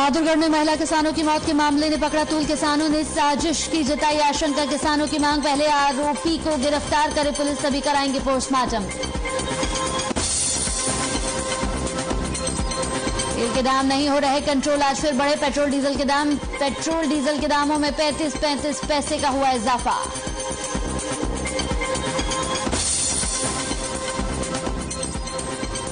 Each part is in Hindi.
बहादुरगढ़ में महिला किसानों की मौत के मामले ने पकड़ा तूल। किसानों ने साजिश की जताई आशंका। किसानों की मांग, पहले आरोपी को गिरफ्तार करे पुलिस, तभी कराएंगे पोस्टमार्टम। तेल के दाम नहीं हो रहे कंट्रोल, आज फिर बढ़े पेट्रोल डीजल के दाम। पेट्रोल डीजल के दामों में 35 पैसे का हुआ इजाफा।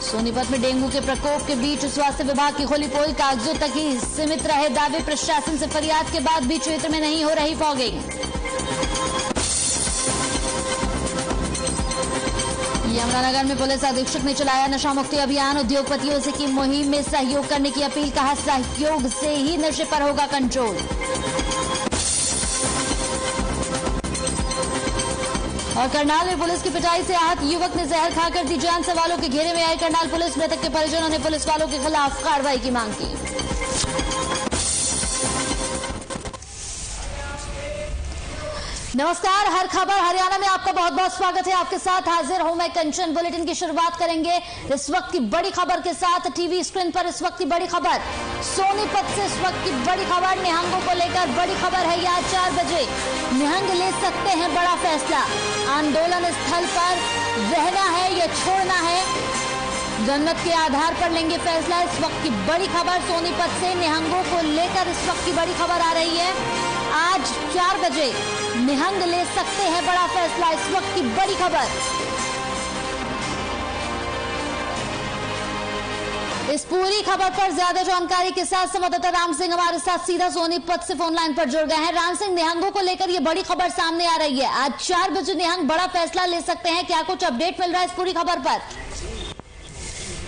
सोनीपत में डेंगू के प्रकोप के बीच स्वास्थ्य विभाग की खोली पोल, कागजों तक ही सीमित रहे दावे। प्रशासन से फरियाद के बाद भी क्षेत्र में नहीं हो रही फॉगिंग। यमुनानगर में पुलिस अधीक्षक ने चलाया नशा मुक्ति अभियान। उद्योगपतियों से की मुहिम में सहयोग करने की अपील, कहा सहयोग से ही नशे पर होगा कंट्रोल। और करनाल में पुलिस की पिटाई से आहत युवक ने जहर खाकर दी जान। सवालों के घेरे में आई करनाल पुलिस। मृतक के परिजनों ने पुलिस वालों के खिलाफ कार्रवाई की मांग की। नमस्कार, हर खबर हरियाणा में आपका बहुत बहुत स्वागत है। आपके साथ हाजिर हूं मैं कंचन। बुलेटिन की शुरुआत करेंगे इस वक्त की बड़ी खबर के साथ। टीवी स्क्रीन पर इस वक्त की बड़ी खबर, सोनीपत से इस वक्त की बड़ी खबर। निहंगों को लेकर बड़ी खबर है। आज 4 बजे निहंग ले सकते हैं बड़ा फैसला। आंदोलन स्थल पर रहना है या छोड़ना है, जनमत के आधार पर लेंगे फैसला। इस वक्त की बड़ी खबर सोनीपत से निहंगों को लेकर इस वक्त की बड़ी खबर आ रही है। आज 4 बजे निहंग ले सकते हैं बड़ा फैसला, इस वक्त की बड़ी खबर। इस पूरी खबर पर ज्यादा जानकारी के साथ संवाददाता राम सिंह हमारे साथ सीधा सोनीपत से फोन लाइन पर जुड़ गए हैं। राम सिंह, निहंगों को लेकर ये बड़ी खबर सामने आ रही है। आज 4 बजे निहंग बड़ा फैसला ले सकते हैं, क्या कुछ अपडेट मिल रहा है इस पूरी खबर पर?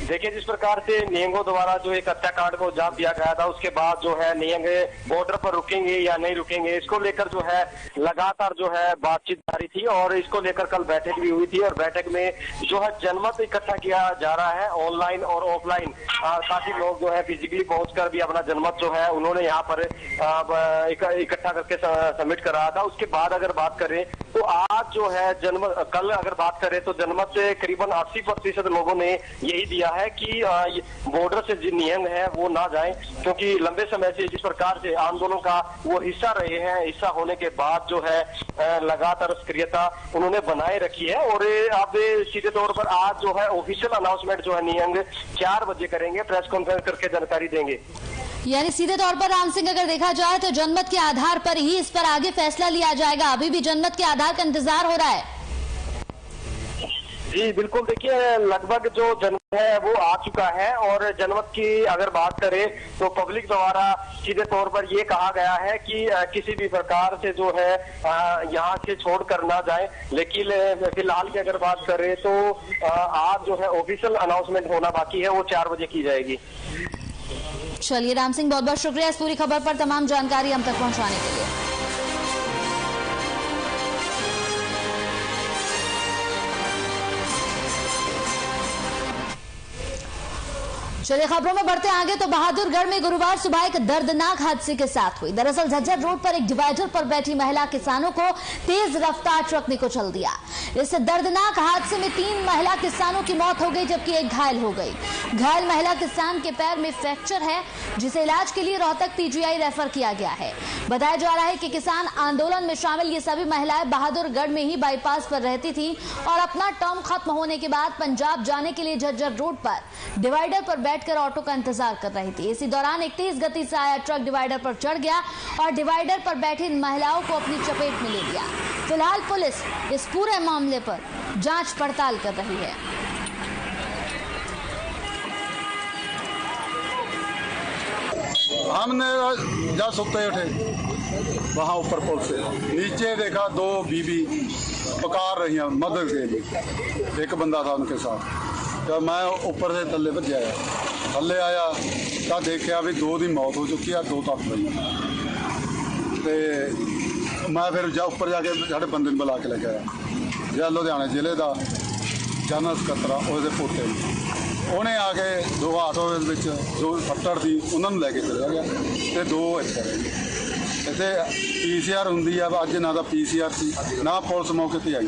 देखिए, जिस प्रकार से निहंगों द्वारा जो एक हत्याकांड को अंजाम दिया गया था, उसके बाद जो है निहंग बॉर्डर पर रुकेंगे या नहीं रुकेंगे, इसको लेकर जो है लगातार जो है बातचीत जारी थी। और इसको लेकर कल बैठक भी हुई थी और बैठक में जो है जनमत इकट्ठा किया जा रहा है, ऑनलाइन और ऑफलाइन। काफी लोग जो है फिजिकली पहुंचकर भी अपना जनमत जो है उन्होंने यहाँ पर इकट्ठा करके सबमिट करा था। उसके बाद अगर बात करें तो आज जो है जनमत, कल अगर बात करें तो जनमत से करीबन 80% लोगों ने यही दिया है कि बॉर्डर से जो निहंग है वो ना जाएं, क्योंकि लंबे समय से जिस प्रकार से आंदोलन का वो हिस्सा रहे हैं, हिस्सा होने के बाद जो है लगातार सक्रियता उन्होंने बनाए रखी है। और आप सीधे तौर पर आज जो है ऑफिशियल अनाउंसमेंट जो है निहंग 4 बजे करेंगे, प्रेस कॉन्फ्रेंस करके जानकारी देंगे। यानी सीधे तौर पर राम सिंह अगर देखा जाए तो जनमत के आधार पर ही इस पर आगे फैसला लिया जाएगा। अभी भी जनमत के आधार का इंतजार हो रहा है। जी बिल्कुल, देखिए लगभग जो जनमत है वो आ चुका है। और जनमत की अगर बात करें तो पब्लिक द्वारा सीधे तौर पर ये कहा गया है कि किसी भी प्रकार से जो है यहाँ से छोड़ कर ना जाए। लेकिन फिलहाल की अगर बात करें तो आज जो है ऑफिशियल अनाउंसमेंट होना बाकी है, वो 4 बजे की जाएगी। चलिए राम सिंह, बहुत बहुत शुक्रिया इस पूरी खबर पर तमाम जानकारी हम तक पहुंचाने के लिए। चलिए खबरों में बढ़ते आगे तो बहादुरगढ़ में गुरुवार सुबह एक दर्दनाक हादसे के साथ हुई। दरअसल झज्जर रोड पर एक डिवाइडर पर बैठी महिला किसानों को तेज रफ्तार ट्रक ने कुचल दिया। इस दर्दनाक हादसे में 3 महिला किसानों की मौत हो गई, जबकि एक घायल हो गई। घायल महिला किसान के पैर में फ्रैक्चर है, जिसे इलाज के लिए रोहतक पीजीआई रेफर किया गया है। बताया जा रहा है कि किसान आंदोलन में शामिल ये सभी महिलाएं बहादुरगढ़ में ही बाईपास पर रहती थी और अपना टर्म खत्म होने के बाद पंजाब जाने के लिए झज्जर रोड पर डिवाइडर पर बैठकर ऑटो का इंतजार कर रही थी। इसी दौरान एक तेज गति से आया ट्रक डिवाइडर पर चढ़ गया और डिवाइडर पर बैठी इन महिलाओं को अपनी चपेट में ले लिया। फिलहाल पुलिस इस पूरे मामले पर जांच पड़ताल कर रही है। हमने जब सुते उठे वहाँ ऊपर पुल से नीचे देखा 2 बीबी पुकार रही हैं मदद के लिए। एक बंदा था उनके साथ। जब मैं ऊपर से थल्ले पर आया, थल्ले आया तो देखा भी 2 की मौत हो चुकी है, 2 तक पई। तो मैं फिर ऊपर जाके साढ़े बंदे बुला के लेके आया। जो लुधियाने जिले का जनरल सकत्तर उसके पोते उन्हें आके 2 आटो जो फट्टड़ थी उन्होंने लैके चला गया तो 2 इतने PCR होंगी है। अज ना तो PCR सी ना पुलिस मौके पर आई।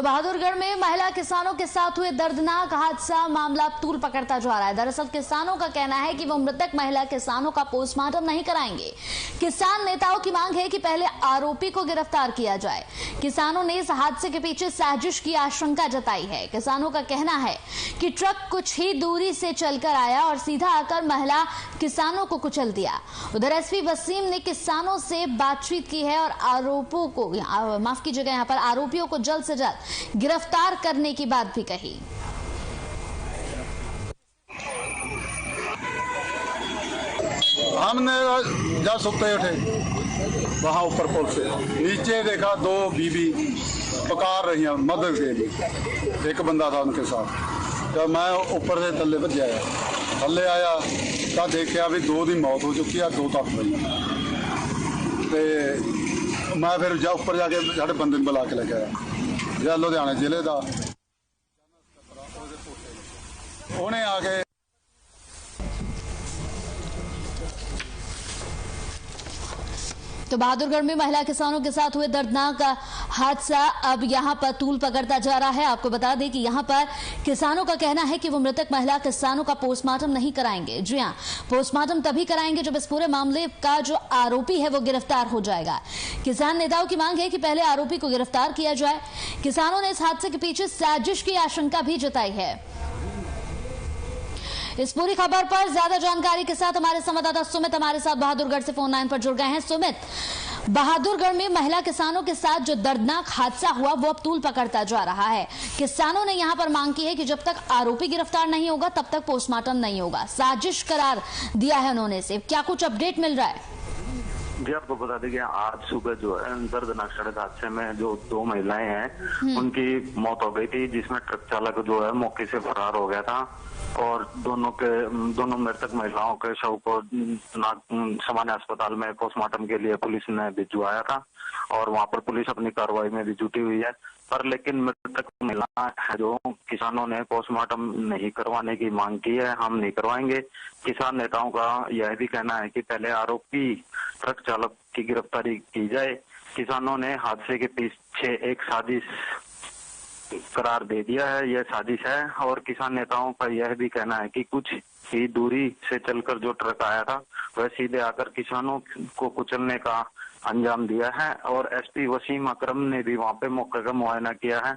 तो बहादुरगढ़ में महिला किसानों के साथ हुए दर्दनाक हादसा मामला तूल पकड़ता जा रहा है। दरअसल किसानों का कहना है कि वो मृतक महिला किसानों का पोस्टमार्टम नहीं कराएंगे। किसान नेताओं की मांग है कि पहले आरोपी को गिरफ्तार किया जाए। किसानों ने इस हादसे के पीछे साजिश की आशंका जताई है। किसानों का कहना है कि ट्रक कुछ ही दूरी से चलकर आया और सीधा आकर महिला किसानों को कुचल दिया। उधर एसपी वसीम ने किसानों से बातचीत की है और आरोपों को माफ कीजिएगा यहाँ पर आरोपियों को जल्द से जल्द गिरफ्तार करने की बात भी कही। हमने जब सुते उठे वहां ऊपर पुल से नीचे देखा दो बीबी पुकार रही हैं मदद के लिए। एक बंदा था उनके साथ। जब मैं ऊपर से थल्ले पर आया तो देखा भी दो की मौत हो चुकी है, दो तक रही। मैं फिर ऊपर जाके साढ़े बंदे बुला के लेके आया जो लुधियाना जिले का उन्हें आके तो बहादुरगढ़ में महिला किसानों के साथ हुए दर्दनाक हादसा अब यहां पर तूल पकड़ता जा रहा है। आपको बता दें कि यहां पर किसानों का कहना है कि वो मृतक महिला किसानों का पोस्टमार्टम नहीं कराएंगे। जी हां, पोस्टमार्टम तभी कराएंगे जब इस पूरे मामले का जो आरोपी है वो गिरफ्तार हो जाएगा। किसान नेताओं की मांग है कि पहले आरोपी को गिरफ्तार किया जाए। किसानों ने इस हादसे के पीछे साजिश की आशंका भी जताई है। इस पूरी खबर पर ज्यादा जानकारी के साथ हमारे संवाददाता सुमित हमारे साथ बहादुरगढ़ से फोन लाइन पर जुड़ गए हैं। सुमित, बहादुरगढ़ में महिला किसानों के साथ जो दर्दनाक हादसा हुआ वो अब तूल पकड़ता जा रहा है। किसानों ने यहां पर मांग की है कि जब तक आरोपी गिरफ्तार नहीं होगा तब तक पोस्टमार्टम नहीं होगा। साजिश करार दिया है उन्होंने। इसे क्या कुछ अपडेट मिल रहा है? जी आपको बता दें कि आज सुबह जो है दर्दनाक सड़क हादसे में जो दो महिलाएं हैं उनकी मौत हो गई थी, जिसमें ट्रक चालक जो है मौके से फरार हो गया था और दोनों मृतक महिलाओं के शव को सामान्य अस्पताल में पोस्टमार्टम के लिए पुलिस ने भिजवाया था और वहां पर पुलिस अपनी कार्रवाई में भी जुटी हुई है। पर लेकिन मृतक महिला है जो किसानों ने पोस्टमार्टम नहीं करवाने की मांग की है। हम नहीं करवाएंगे। किसान नेताओं का यह भी कहना है कि पहले आरोपी ट्रक चालक की गिरफ्तारी की जाए। किसानों ने हादसे के पीछे एक साजिश करार दे दिया है। यह साजिश है और किसान नेताओं का यह भी कहना है कि कुछ ही दूरी से चलकर जो ट्रक आया था वह सीधे आकर किसानों को कुचलने का अंजाम दिया है। और एसपी वसीम अकरम ने भी वहां पे मौके का मुआयना किया है।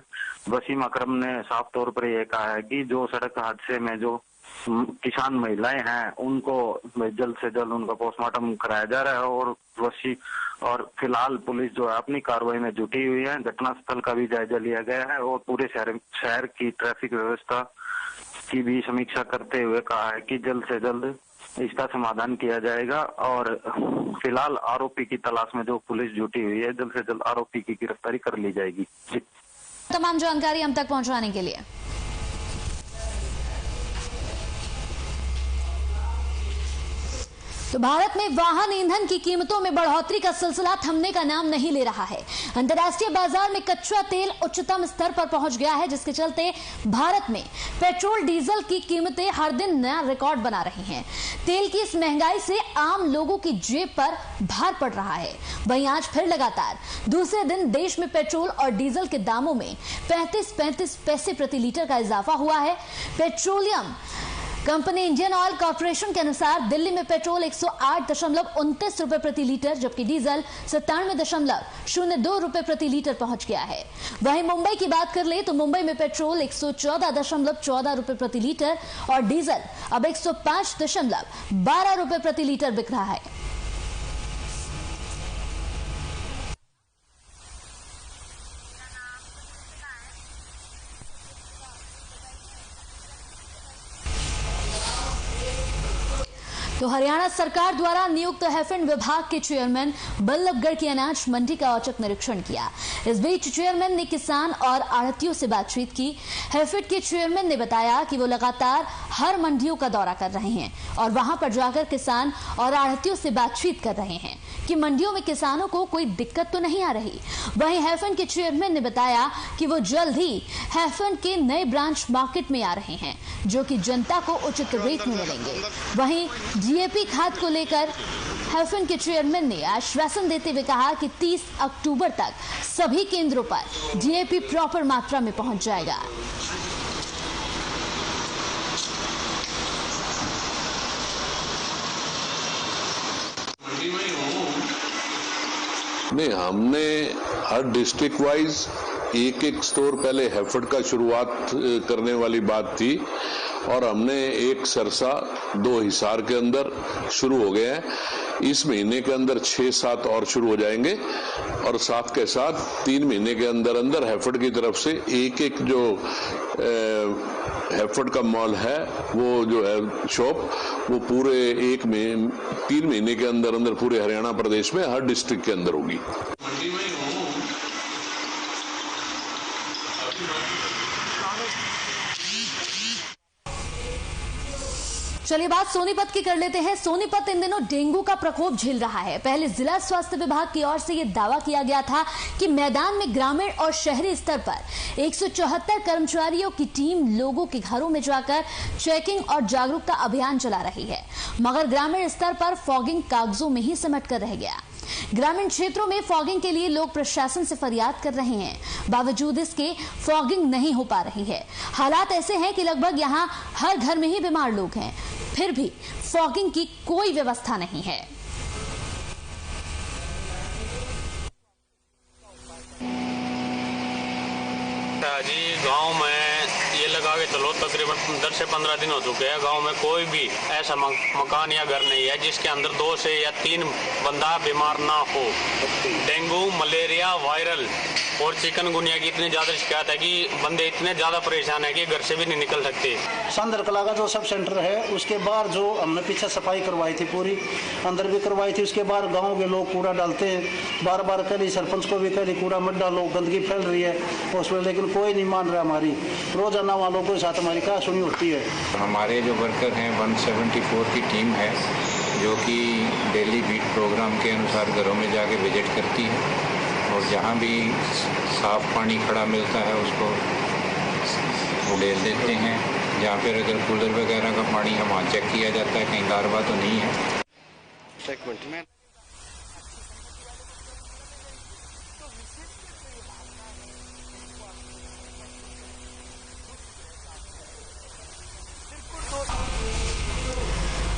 वसीम अकरम ने साफ तौर पर यह कहा है कि जो सड़क हादसे में जो किसान महिलाएं हैं उनको जल्द से जल्द उनका पोस्टमार्टम कराया जा रहा है और फिलहाल पुलिस जो है अपनी कार्रवाई में जुटी हुई है। घटनास्थल का भी जायजा लिया गया है और पूरे शहर की ट्रैफिक व्यवस्था की भी समीक्षा करते हुए कहा है कि जल्द से जल्द इसका समाधान किया जाएगा और फिलहाल आरोपी की तलाश में जो पुलिस जुटी हुई है जल्द से जल्द आरोपी की गिरफ्तारी कर ली जाएगी। तमाम जानकारी हम तक पहुंचाने के लिए तो भारत में वाहन ईंधन की कीमतों में बढ़ोतरी का सिलसिला थमने का नाम नहीं ले रहा है। अंतर्राष्ट्रीय बाजार में कच्चा तेल उच्चतम स्तर पर पहुंच गया है, जिसके चलते भारत में पेट्रोल डीजल की कीमतें हर दिन नया रिकॉर्ड बना रही हैं। तेल की इस महंगाई से आम लोगों की जेब पर भार पड़ रहा है। वहीं आज फिर लगातार दूसरे दिन देश में पेट्रोल और डीजल के दामों में 35 पैसे प्रति लीटर का इजाफा हुआ है। Petroleum company Indian oil corporation के अनुसार दिल्ली में पेट्रोल 108.29 रुपए प्रति लीटर जबकि डीजल 97.02 रुपए प्रति लीटर पहुंच गया है। वहीं मुंबई की बात कर ले तो मुंबई में पेट्रोल 114.14 रुपए प्रति लीटर और डीजल अब 105.12 रुपए प्रति लीटर बिक रहा है। तो हरियाणा सरकार द्वारा नियुक्त हैफेड विभाग के चेयरमैन बल्लभगढ़ की अनाज मंडी का औचक निरीक्षण किया। इस बीच चेयरमैन ने किसान और आढ़तियों से बातचीत की। हैफेड के चेयरमैन ने बताया कि वो लगातार हर मंडियों का दौरा कर रहे हैं और वहां पर जाकर किसान और आढ़तियों से बातचीत कर रहे हैं कि मंडियों में किसानों को कोई दिक्कत तो नहीं आ रही। वहीं हैफेड के चेयरमैन ने बताया कि वो जल्द ही हैफेड के नए ब्रांच मार्केट में आ रहे हैं जो कि जनता को उचित रेट में मिलेंगे। वहीं डीएपी खाद को लेकर हैफन के चेयरमैन ने आश्वासन देते हुए कहा कि 30 अक्टूबर तक सभी केंद्रों पर डीएपी प्रॉपर मात्रा में पहुंच जाएगा। नहीं, हमने हर डिस्ट्रिक्ट वाइज एक स्टोर पहले हैफर्ड का शुरुआत करने वाली बात थी और हमने एक सरसा 2 हिसार के अंदर शुरू हो गए हैं। इस महीने के अंदर 6-7 और शुरू हो जाएंगे और साथ के साथ 3 महीने के अंदर अंदर हैफर्ड की तरफ से एक जो हैफर्ड का मॉल है वो जो है शॉप वो पूरे 3 महीने के अंदर अंदर पूरे हरियाणा प्रदेश में हर डिस्ट्रिक्ट के अंदर होगी। चलिए बात सोनीपत की कर लेते हैं। सोनीपत इन दिनों डेंगू का प्रकोप झेल रहा है। पहले जिला स्वास्थ्य विभाग की ओर से यह दावा किया गया था कि मैदान में ग्रामीण और शहरी स्तर पर 174 कर्मचारियों की टीम लोगों के घरों में जाकर चेकिंग और जागरूकता अभियान चला रही है, मगर ग्रामीण स्तर पर फॉगिंग कागजों में ही सिमट कर रह गया। ग्रामीण क्षेत्रों में फॉगिंग के लिए लोग प्रशासन से फरियाद कर रहे हैं, बावजूद इसके फॉगिंग नहीं हो पा रही है। हालात ऐसे हैं कि लगभग यहां हर घर में ही बीमार लोग हैं, फिर भी फॉगिंग की कोई व्यवस्था नहीं है। जी गांव में ये लगा के चलो तकरीबन 10 से 15 दिन हो चुके हैं। गांव में कोई भी ऐसा मकान या घर नहीं है जिसके अंदर 2 से या 3 बंदा बीमार ना हो। डेंगू, मलेरिया, वायरल और चिकनगुनिया की इतनी ज्यादा शिकायत है कि बंदे इतने ज्यादा परेशान है कि घर से भी नहीं निकल सकते। संदरकला का जो सब सेंटर है उसके बाहर जो हमने पीछे सफाई करवाई थी, पूरी अंदर भी करवाई थी, उसके बाहर गांव के लोग कूड़ा डालते हैं। बार बार कह रही सरपंच को भी कह रही कूड़ा मत डालो, गंदगी फैल रही है उसमें, लेकिन कोई नहीं मान रहा। हमारी रोजाना वालों के साथ हमारी क्या सुनी होती है। हमारे जो वर्कर हैं 174 की टीम है जो कि डेली बीट प्रोग्राम के अनुसार घरों में जाके विजिट करती है और जहाँ भी साफ पानी खड़ा मिलता है उसको उड़ेल देते हैं। जहाँ पर अगर कूलर वगैरह का पानी है वहाँ चेक किया जाता है कहीं लार्वा तो नहीं है।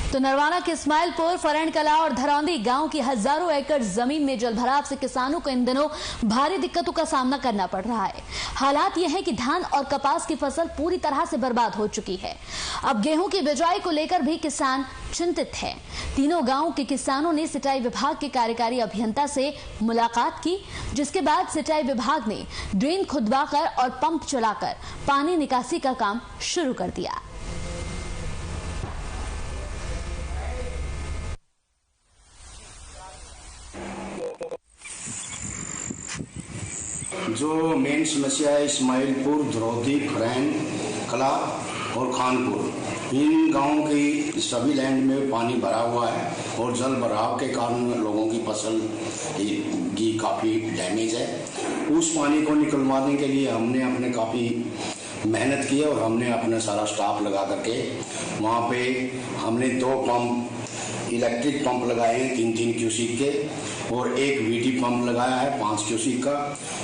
तो नरवाना के इस्माइलपुर, फरैन कला और धरौंदी गांव की हजारों एकड़ जमीन में जलभराव से किसानों को इन दिनों भारी दिक्कतों का सामना करना पड़ रहा है। हालात यह है कि धान और कपास की फसल पूरी तरह से बर्बाद हो चुकी है। अब गेहूं की बिजाई को लेकर भी किसान चिंतित है। तीनों गांव के किसानों ने सिंचाई विभाग के कार्यकारी अभियंता से मुलाकात की, जिसके बाद सिंचाई विभाग ने ड्रेन खुदवाकर और पंप चलाकर पानी निकासी का काम शुरू कर दिया। जो मेन समस्या है इस्माइलपुर, धरौदी, फरैन कला और खानपुर, इन गांवों की सभी लैंड में पानी भरा हुआ है और जल भराव के कारण लोगों की फसल की काफ़ी डैमेज है। उस पानी को निकलवाने के लिए हमने अपने काफ़ी मेहनत की और हमने अपना सारा स्टाफ लगा करके वहाँ पे हमने 2 पंप इलेक्ट्रिक पंप लगाए हैं 3-3 क्यूसिक के और एक वीटी पंप लगाया है 5 क्यूसिक का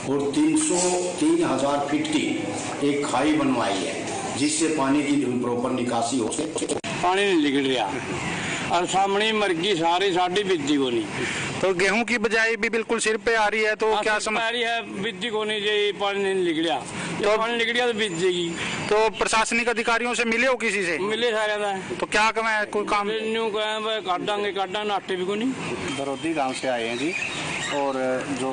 और 3,000 फीट की एक खाई बनवाई है जिससे पानी की प्रॉपर निकासी हो सके। पानी नहीं निकल रहा और सामने मर्गी सारी साड़ी बिजली को नहीं, तो गेहूं की बजाई भी बिल्कुल सिर पे आ रही है। तो क्या समझ रही है बिजली को नहीं चाहिए, पानी नहीं निकलिया तो पानी निकल गया तो बिज जाएगी। तो प्रशासनिक अधिकारियों से मिले हो किसी से? मिले सारे तो क्या कहें कोई काम काटा नाटे भी को नहीं। धरौदी गांव से आए हैं जी और जो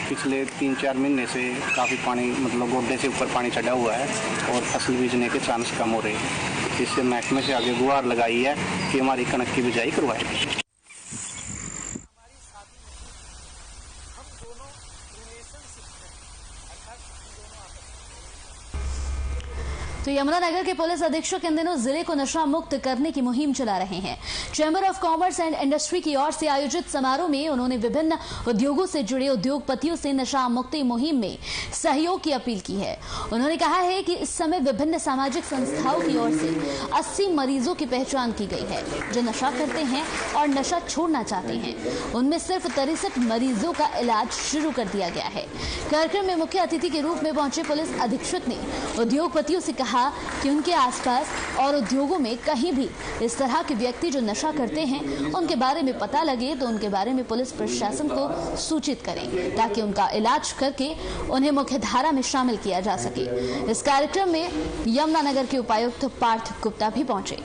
पिछले 3-4 महीने से काफ़ी पानी मतलब गोड्डे से ऊपर पानी चढ़ा हुआ है और फसल बीजने के चांस कम हो रहे हैं। इससे महकमे से आगे गुहार लगाई है कि हमारी कणक की बिजाई करवाए। तो यमुनानगर के पुलिस अधीक्षक इन दिनों जिले को नशा मुक्त करने की मुहिम चला रहे हैं। Chamber of commerce and industry की ओर से आयोजित समारोह में उन्होंने विभिन्न उद्योगों से जुड़े उद्योगपतियों से नशा मुक्ति मुहिम में सहयोग की अपील की है। उन्होंने कहा है कि इस समय विभिन्न सामाजिक संस्थाओं की ओर से 80 मरीजों की पहचान की गई है जो नशा करते हैं और नशा छोड़ना चाहते हैं। उनमें सिर्फ 63 मरीजों का इलाज शुरू कर दिया गया है। कार्यक्रम में मुख्य अतिथि के रूप में पहुंचे पुलिस अधीक्षक ने उद्योगपतियों से कहा कि उनके आसपास और उद्योगों में कहीं भी इस तरह के व्यक्ति जो नशा करते हैं उनके बारे में पता लगे तो उनके बारे में पुलिस प्रशासन को सूचित करें ताकि उनका इलाज करके उन्हें मुख्य धारा में शामिल किया जा सके। इस कार्यक्रम में यमुनानगर के उपायुक्त पार्थ गुप्ता भी पहुंचे।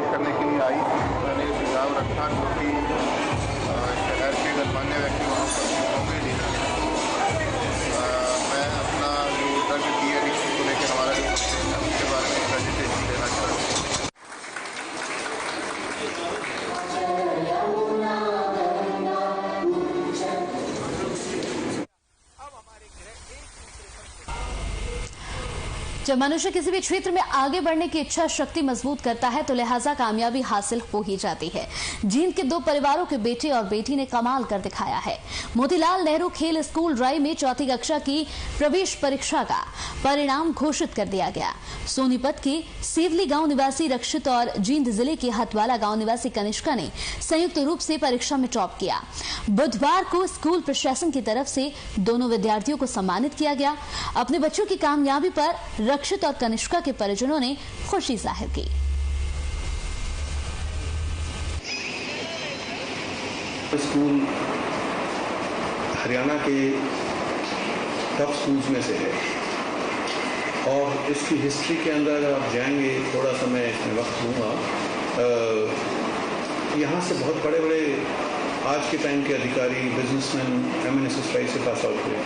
करने के लिए आई, मैंने सुझाव रखा क्योंकि शहर के गणमान्य व्यक्ति वहाँ पर होंगे नहीं। मैं अपना जो ड्रग डी एडिक्शन को लेकर हमारा जो उसके बारे में प्रेजेंटेशन देना चाहता हूँ। जब मनुष्य किसी भी क्षेत्र में आगे बढ़ने की इच्छा शक्ति मजबूत करता है तो लिहाजा कामयाबी हासिल हो ही जाती है। जींद के 2 परिवारों के बेटे और बेटी ने कमाल कर दिखाया है। मोतीलाल नेहरू खेल स्कूल राय में 4वीं कक्षा की प्रवेश परीक्षा का परिणाम घोषित कर दिया गया। सोनीपत के सेवली गांव निवासी रक्षित और जींद जिले के हथवाला गांव निवासी कनिष्का ने संयुक्त रूप से परीक्षा में टॉप किया। बुधवार को स्कूल प्रशासन की तरफ से दोनों विद्यार्थियों को सम्मानित किया गया। अपने बच्चों की कामयाबी पर रक्षित और कनिष्का के परिजनों ने खुशी जाहिर की। स्कूल हरियाणा के टॉप स्कूल्स में से है और इसकी हिस्ट्री के अंदर अगर आप जाएंगे, थोड़ा सा मैं इसमें वक्त दूंगा, यहाँ से बहुत बड़े बड़े आज के टाइम के अधिकारी, बिजनेसमैन MNSS से पास आउट हुए हैं।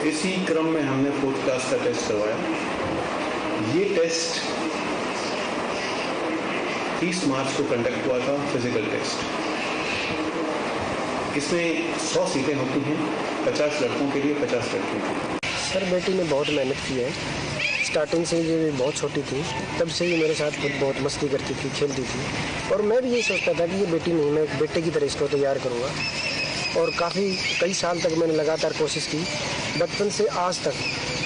इसी क्रम में हमने 4th क्लास का टेस्ट करवाया। ये टेस्ट 30 मार्च को कंडक्ट हुआ था, फिजिकल टेस्ट। इसमें 100 सीटें होती हैं, 50 लड़कों के लिए, 50 लड़कियों के लिए। सर, बेटी ने बहुत मेहनत की है। स्टार्टिंग से ये बहुत छोटी थी, तब से ही मेरे साथ खुद बहुत मस्ती करती थी, खेलती थी और मैं भी ये सोचता था कि ये बेटी नहीं, मैं एक बेटे की तरह इसको तैयार करूँगा। और कई साल तक मैंने लगातार कोशिश की। बचपन से आज तक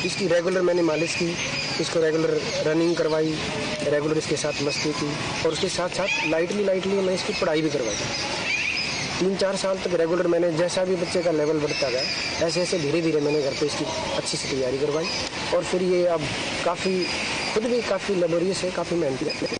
इसकी रेगुलर मैंने मालिश की, इसको रेगुलर रनिंग करवाई, रेगुलर इसके साथ मस्ती की और उसके साथ साथ लाइटली मैं इसकी पढ़ाई भी करवाई। 3-4 साल तक रेगुलर मैंने, जैसा भी बच्चे का लेवल बढ़ता गया, ऐसे धीरे धीरे मैंने घर पे इसकी अच्छी से तैयारी करवाई और फिर ये अब खुद भी काफ़ी लेबोरियस है, काफ़ी मेहनती है।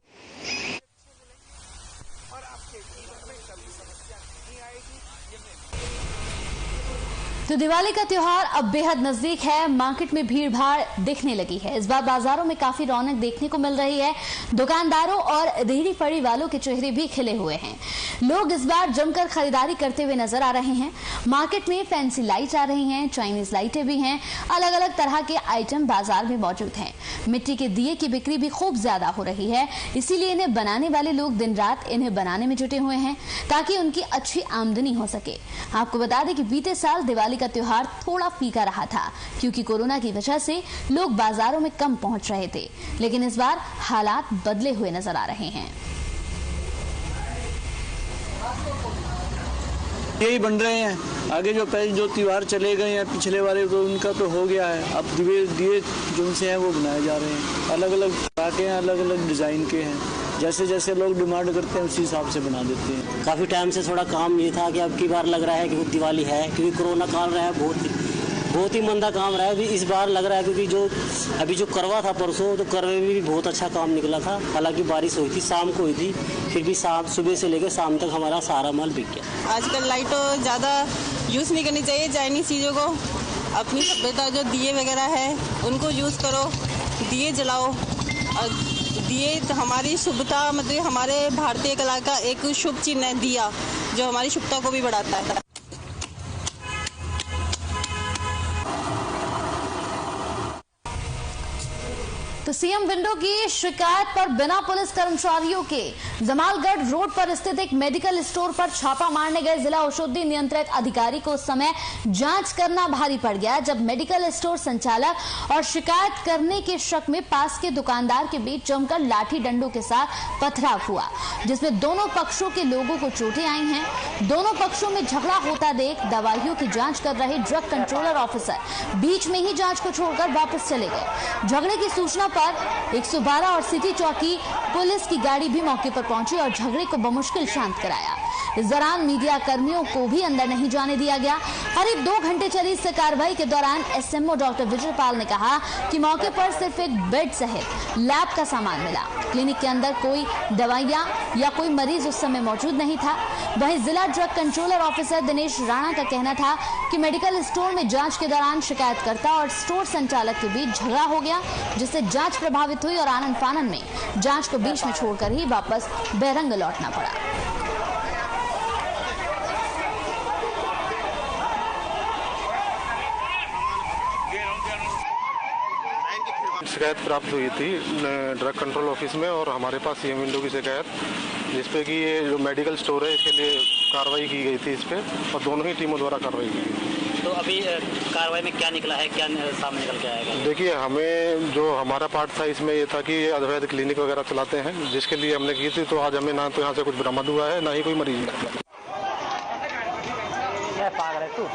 तो दिवाली का त्योहार अब बेहद नजदीक है। मार्केट में भीड़ भाड़ दिखने लगी है। इस बार बाजारों में काफी रौनक देखने को मिल रही है। दुकानदारों और रेहड़ी फड़ी वालों के चेहरे भी खिले हुए हैं। लोग इस बार जमकर खरीदारी करते हुए नजर आ रहे हैं। मार्केट में फैंसी लाइट आ रही हैं, चाइनीज लाइटें भी हैं। अलग अलग तरह के आइटम बाजार में मौजूद हैं। मिट्टी के दिए की बिक्री भी खूब ज्यादा हो रही है, इसीलिए इन्हें बनाने वाले लोग दिन रात इन्हें बनाने में जुटे हुए हैं ताकि उनकी अच्छी आमदनी हो सके। आपको बता दें कि बीते साल दिवाली का त्योहार थोड़ा फीका रहा था क्योंकि कोरोना की वजह से लोग बाजारों में कम पहुंच रहे थे, लेकिन इस बार हालात बदले हुए नजर आ रहे हैं। यही बन रहे हैं। आगे जो त्योहार चले गए हैं पिछले वाले, तो उनका तो हो गया है। अब दिए जो से हैं वो बनाए जा रहे हैं। अलग अलग तरह के हैं, अलग अलग डिजाइन के हैं। जैसे जैसे लोग डिमांड करते हैं उसी हिसाब से बना देते हैं। काफ़ी टाइम से थोड़ा काम ये था कि अब की बार लग रहा है कि दिवाली है, क्योंकि कोरोना काल रहा है, बहुत ही मंदा काम रहा है। अभी इस बार लग रहा है क्योंकि अभी जो करवा था परसों, तो करवे में भी बहुत अच्छा काम निकला था। हालांकि बारिश हुई थी, शाम को हुई थी, फिर भी सुबह से लेकर शाम तक हमारा सारा माल बिक गया। आजकल लाइटों ज़्यादा यूज़ नहीं करनी चाहिए। चाइनीज चीज़ों को, अपनी सभ्यता जो दिए वगैरह है उनको यूज़ करो, दिए जलाओ। दिए तो हमारी शुभता, मतलब हमारे भारतीय कला का एक शुभ चिन्ह है दिया, जो हमारी शुभता को भी बढ़ाता है। तो तो सीएम विंडो की शिकायत पर बिना पुलिस कर्मचारियों के जमालगढ़ रोड पर स्थित एक मेडिकल स्टोर पर छापा मारने गए जिला औषधि नियंत्रक अधिकारी को उस समय जांच करना भारी पड़ गया, जब मेडिकल स्टोर संचालक और शिकायत करने के शक में पास के दुकानदार के बीच जमकर लाठी डंडों के साथ पथराव हुआ, जिसमें दोनों पक्षों के लोगों को चोटें आई हैं। दोनों पक्षों में झगड़ा होता देख दवाइयों की जांच कर रहे ड्रग कंट्रोलर ऑफिसर बीच में ही जांच को छोड़कर वापस चले गए। झगड़े की सूचना पर 112 और सिटी चौकी पुलिस की गाड़ी भी मौके पर पहुंची और झगड़े को बमुश्किल शांत कराया। इस दौरान मीडिया कर्मियों को भी अंदर नहीं जाने दिया गया। करीब 2 घंटे चली इस कार्रवाई के दौरान एसएमओ डॉक्टर विजय पाल ने कहा कि मौके पर सिर्फ एक बेड सहित लैब का सामान मिला। क्लिनिक के अंदर कोई दवाइयां या कोई मरीज उस समय मौजूद नहीं था। वहीं जिला drug controller officer Dinesh Rana का कहना था कि मेडिकल स्टोर में जांच के दौरान शिकायतकर्ता और स्टोर संचालक के बीच झगड़ा हो गया, जिससे जांच प्रभावित हुई और आनन फानन में जांच को बीच में छोड़कर ही वापस बैरंग लौटना पड़ा। शिकायत प्राप्त हुई थी ड्रग कंट्रोल ऑफिस में और हमारे पास सीएम विंडो की शिकायत, जिसपे कि ये जो मेडिकल स्टोर है इसके लिए कार्रवाई की गई थी इस पे, और दोनों ही टीमों द्वारा कार्रवाई की गई। तो अभी कार्रवाई में क्या निकला है, क्या सामने निकल के आएगा? देखिए, हमें जो हमारा पार्ट था इसमें ये था कि ये अवैध क्लिनिक वगैरह चलाते हैं, जिसके लिए हमने की थी। तो आज हमें ना तो यहाँ से कुछ बरामद हुआ है, ना ही कोई मरीज। क्या पागल है तू?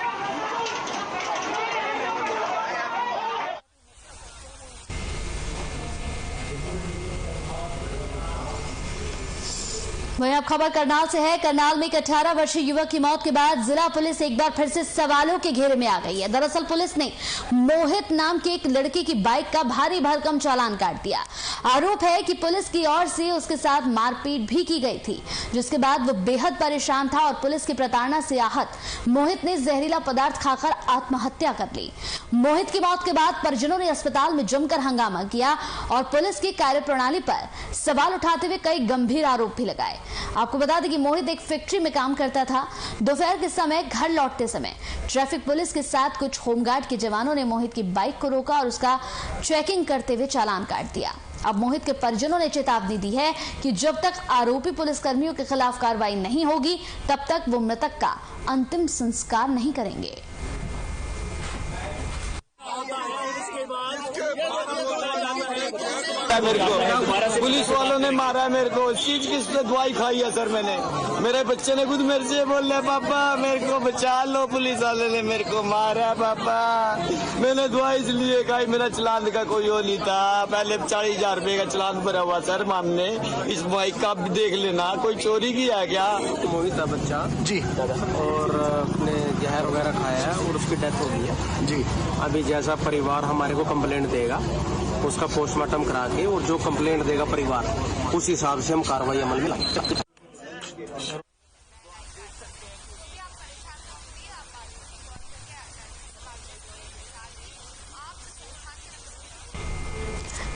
वहीं अब खबर करनाल से है। करनाल में एक 18 वर्षीय युवक की मौत के बाद जिला पुलिस एक बार फिर से सवालों के घेरे में आ गई है। दरअसल पुलिस ने मोहित नाम के एक लड़के की बाइक का भारी भरकम चालान काट दिया। आरोप है कि पुलिस की ओर से उसके साथ मारपीट भी की गई थी, जिसके बाद वो बेहद परेशान था और पुलिस की प्रताड़ना से आहत मोहित ने जहरीला पदार्थ खाकर आत्महत्या कर ली। मोहित की मौत के बाद परिजनों ने अस्पताल में जमकर हंगामा किया और पुलिस की कार्यप्रणाली पर सवाल उठाते हुए कई गंभीर आरोप भी लगाए। आपको बता दें कि मोहित एक फैक्ट्री में काम करता था। दोपहर के समय घर लौटते समय ट्रैफिक पुलिस के साथ कुछ होमगार्ड के जवानों ने मोहित की बाइक को रोका और उसका चेकिंग करते हुए चालान काट दिया। अब मोहित के परिजनों ने चेतावनी दी है कि जब तक आरोपी पुलिसकर्मियों के खिलाफ कार्रवाई नहीं होगी, तब तक वो मृतक का अंतिम संस्कार नहीं करेंगे। मेरे को पुलिस वालों ने मारा है मेरे को। चीज किस पे दवाई खाई है सर मैंने। मेरे बच्चे ने खुद मेरे से बोल रहे पापा मेरे को बचा लो, पुलिस वाले ने मेरे को मारा पापा। मैंने दवाई इसलिए खाई, मेरा चलान का कोई वो नहीं था। पहले 40,000 रुपए का चलान भरा हुआ सर मामने। इस बाइक का भी देख लेना, कोई चोरी किया है क्या? मोहित था बच्चा जी, और अपने जहर वगैरह खाया है और उसकी डेथ हो गई है जी। अभी जैसा परिवार हमारे को कंप्लेंट देगा, उसका पोस्टमार्टम करा के और जो कंप्लेंट देगा परिवार, उस हिसाब से हम कार्रवाई अमल में लाएंगे।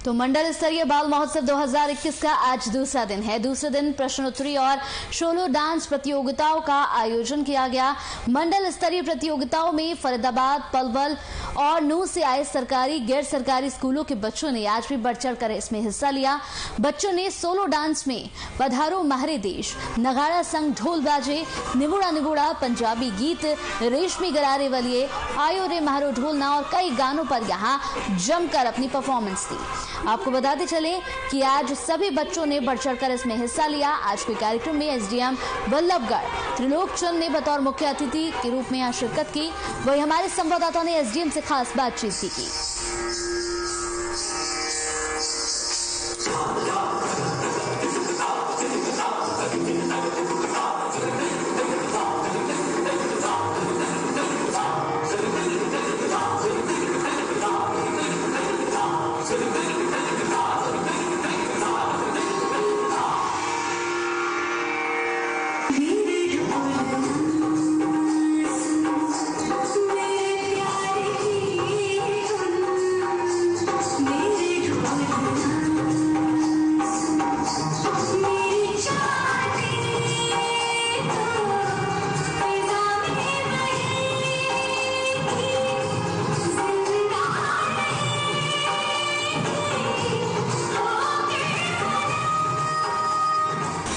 तो मंडल स्तरीय बाल महोत्सव 2021 का आज दूसरा दिन है। दूसरे दिन प्रश्नोत्तरी और सोलो डांस प्रतियोगिताओं का आयोजन किया गया। मंडल स्तरीय प्रतियोगिताओं में फरीदाबाद, पलवल और नूह से आए सरकारी गैर सरकारी स्कूलों के बच्चों ने आज भी बढ़ चढ़कर इसमें हिस्सा लिया। बच्चों ने सोलो डांस में पधारो महरे देश, नगाड़ा संग ढोल बाजे, निबुड़ा निबुड़ा, पंजाबी गीत, रेशमी गरारे वलिए, आयो रे महरो ढोलना और कई गानों पर यहाँ जमकर अपनी परफॉर्मेंस दी। आपको बताते चले कि आज सभी बच्चों ने बढ़ चढ़कर इसमें हिस्सा लिया। आज के कार्यक्रम में एसडीएम वल्लभगढ़ त्रिलोक चंद ने बतौर मुख्य अतिथि के रूप में यहाँ शिरकत की। वही हमारे संवाददाताओं ने एसडीएम से खास बातचीत भी की।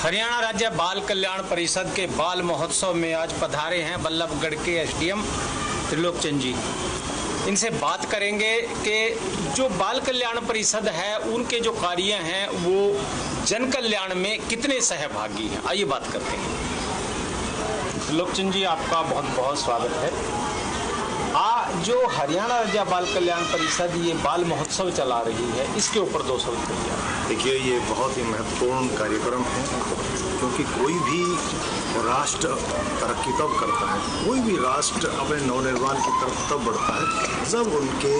हरियाणा राज्य बाल कल्याण परिषद के बाल महोत्सव में आज पधारे हैं बल्लभगढ़ के एसडीएम त्रिलोक चंद जी। इनसे बात करेंगे कि जो बाल कल्याण परिषद है उनके जो कार्य हैं वो जन कल्याण में कितने सहभागी हैं। आइए बात करते हैं। त्रिलोक चंद जी, आपका बहुत बहुत स्वागत है। जो हरियाणा राज्य बाल कल्याण परिषद ये बाल महोत्सव चला रही है, इसके ऊपर 2 शब्द कहिए। देखिए, ये बहुत ही महत्वपूर्ण कार्यक्रम है, क्योंकि कोई भी राष्ट्र तरक्की तब करता है, कोई भी राष्ट्र अपने नवनिर्माण की तरफ तब बढ़ता है जब उनके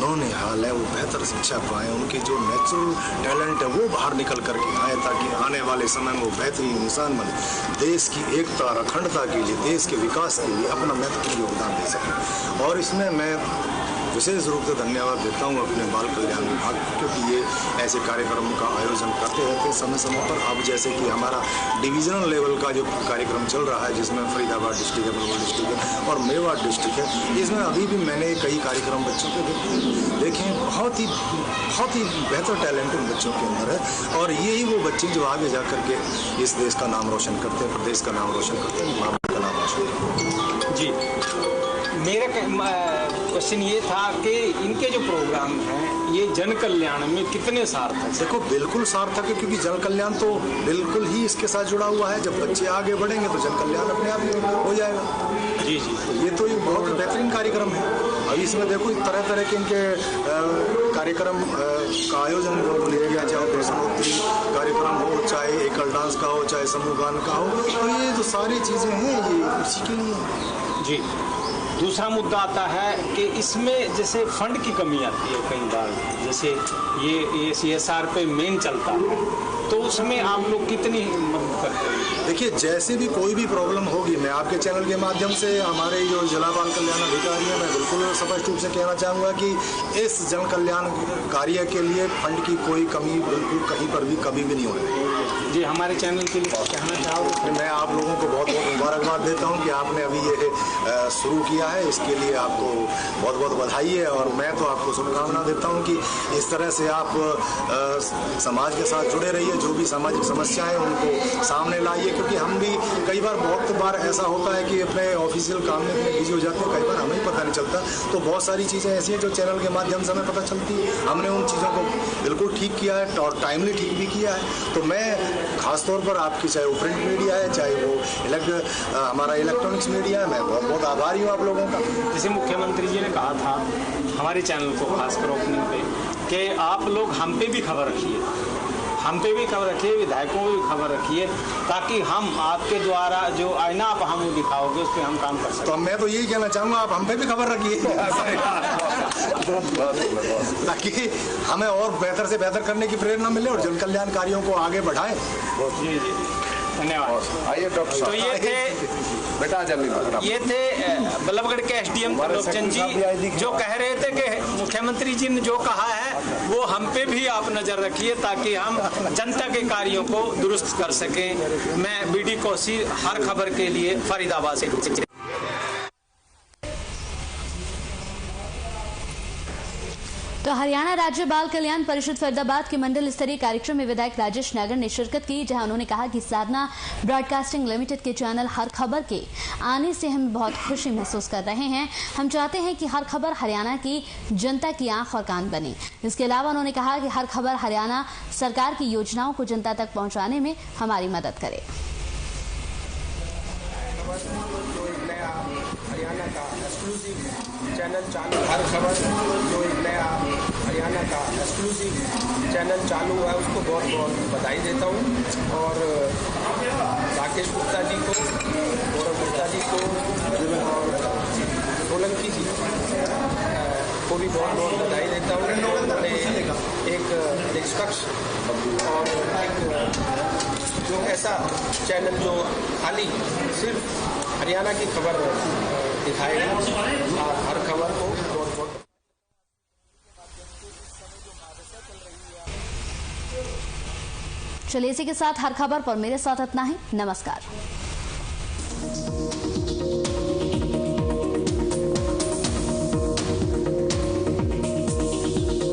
नौनिहाल है वो बेहतर शिक्षा पाएँ, उनके जो नेचुरल टैलेंट है वो बाहर निकल करके आए, ताकि आने वाले समय में वो बेहतरीन इंसान बने, देश की एकता और अखंडता के लिए, देश के विकास के लिए अपना महत्वपूर्ण योगदान दे सकें। और इसमें मैं विशेष रूप से धन्यवाद देता हूं अपने बाल कल्याण विभाग, क्योंकि ये ऐसे कार्यक्रमों का आयोजन करते रहते हैं समय समय पर। अब जैसे कि हमारा डिवीजनल लेवल का जो कार्यक्रम चल रहा है, जिसमें फरीदाबाद डिस्ट्रिक्ट है, बलौर डिस्ट्रिक्ट है और मेवाड़ डिस्ट्रिक्ट है, इसमें अभी भी मैंने कई कार्यक्रम बच्चों के देखे। बहुत ही बेहतर टैलेंट उन बच्चों के अंदर है, और यही वो बच्चे जो आगे जा करके इस देश का नाम रोशन करते हैं, प्रदेश का नाम रोशन करते हैं, माँ बाप का नाम रोशन करते हैं। जी, मेरा क्वेश्चन ये था कि इनके जो प्रोग्राम हैं ये जन कल्याण में कितने सार्थक हैं? देखो, बिल्कुल सार्थक है, क्योंकि जन कल्याण तो बिल्कुल ही इसके साथ जुड़ा हुआ है। जब बच्चे आगे बढ़ेंगे तो जन कल्याण अपने आप ही हो जाएगा। जी जी, ये तो एक बहुत बेहतरीन कार्यक्रम है। अभी इसमें देखो तरह तरह के इनके कार्यक्रम का आयोजन किया, चाहे प्रश्नोत्तरी कार्यक्रम हो, चाहे एकल डांस का हो, चाहे समूह गान का हो, तो ये जो सारी चीज़ें हैं ये इसी के लिए। जी, दूसरा मुद्दा आता है कि इसमें जैसे फंड की कमी आती है कई बार, जैसे ये CSR पे मेन चलता है, तो उसमें आप लोग कितनी मदद करते हैं? देखिए, जैसे भी कोई भी प्रॉब्लम होगी, मैं आपके चैनल के माध्यम से हमारे जो जिला बाल कल्याण अधिकारी हैं, मैं बिल्कुल स्पष्ट रूप से कहना चाहूँगा कि इस जन कल्याण कार्य के लिए फंड की कोई कमी बिल्कुल कहीं पर भी कभी भी नहीं होगी। जी, हमारे चैनल के लिए कहना चाहूँगा, मैं आप लोगों को बहुत बहुत मुबारकबाद देता हूँ कि आपने अभी ये शुरू किया है। इसके लिए आपको बहुत बहुत बधाई है, और मैं तो आपको शुभकामना देता हूँ कि इस तरह से आप समाज के साथ जुड़े रहिए, जो भी सामाजिक समस्याएं उनको सामने लाइए, क्योंकि हम भी कई बार बहुत बार ऐसा होता है कि अपने ऑफिशियल काम में इतने बिजी हो जाते हैं, कई बार हमें पता नहीं चलता। तो बहुत सारी चीज़ें ऐसी हैं जो चैनल के माध्यम से हमें पता चलती है। हमने उन चीज़ों को बिल्कुल ठीक किया है और टाइमली ठीक भी किया है। तो मैं खासतौर पर आपकी, चाहे वो प्रिंट मीडिया है, चाहे वो हमारा इलेक्ट्रॉनिक्स मीडिया है, मैं बहुत बहुत आभारी हूँ आप लोगों का। जैसे मुख्यमंत्री जी ने कहा था हमारे चैनल को खासकर ओपनिंग पे कि आप लोग हम पे भी खबर रखिए, हम पे भी खबर रखिए, विधायकों को भी खबर रखिए, ताकि हम आपके द्वारा जो आईना आप हम दिखाओगे उस पर हम काम कर सकते। तो मैं तो यही कहना चाहूँगा, आप हम पे भी खबर रखिए ताकि हमें और बेहतर से बेहतर करने की प्रेरणा मिले और जन कल्याण कार्यों को आगे बढ़ाएं। जी जी, धन्यवाद। आइए डॉक्टर साहब। तो ये थे बल्लभगढ़ के एसडीएम त्रिलोक चंद जी, जो कह रहे थे कि मुख्यमंत्री जी ने जो कहा है वो हम पे भी आप नजर रखिए, ताकि हम जनता के कार्यों को दुरुस्त कर सकें। मैं बीडी कोसी, हर खबर के लिए फरीदाबाद से। तो हरियाणा राज्य बाल कल्याण परिषद फरीदाबाद के मंडल स्तरीय कार्यक्रम में विधायक राजेश नागर ने शिरकत की, जहां उन्होंने कहा कि साधना ब्रॉडकास्टिंग लिमिटेड के चैनल हर खबर के आने से हम बहुत खुशी महसूस कर रहे हैं। हम चाहते हैं कि हर खबर हरियाणा की जनता की आंख और कान बने। इसके अलावा उन्होंने कहा कि हर खबर हरियाणा सरकार की योजनाओं को जनता तक पहुँचाने में हमारी मदद करे। हरियाणा का एक्सक्लूसिव चैनल चालू, हर खबर जो एक नया हरियाणा का एक्सक्लूसिव चैनल चालू हुआ है उसको बहुत बहुत बधाई देता हूँ। और राकेश गुप्ता जी को, गौरव गुप्ता जी को और सोलंकी जी को भी बहुत बहुत बधाई देता हूँ। उन्होंने एक निष्पक्ष और एक जो ऐसा चैनल जो खाली सिर्फ हरियाणा की खबर दिखाएगा, हर खबर को बहुत बहुत। चलिए इसी के साथ हर खबर पर मेरे साथ इतना ही। नमस्कार।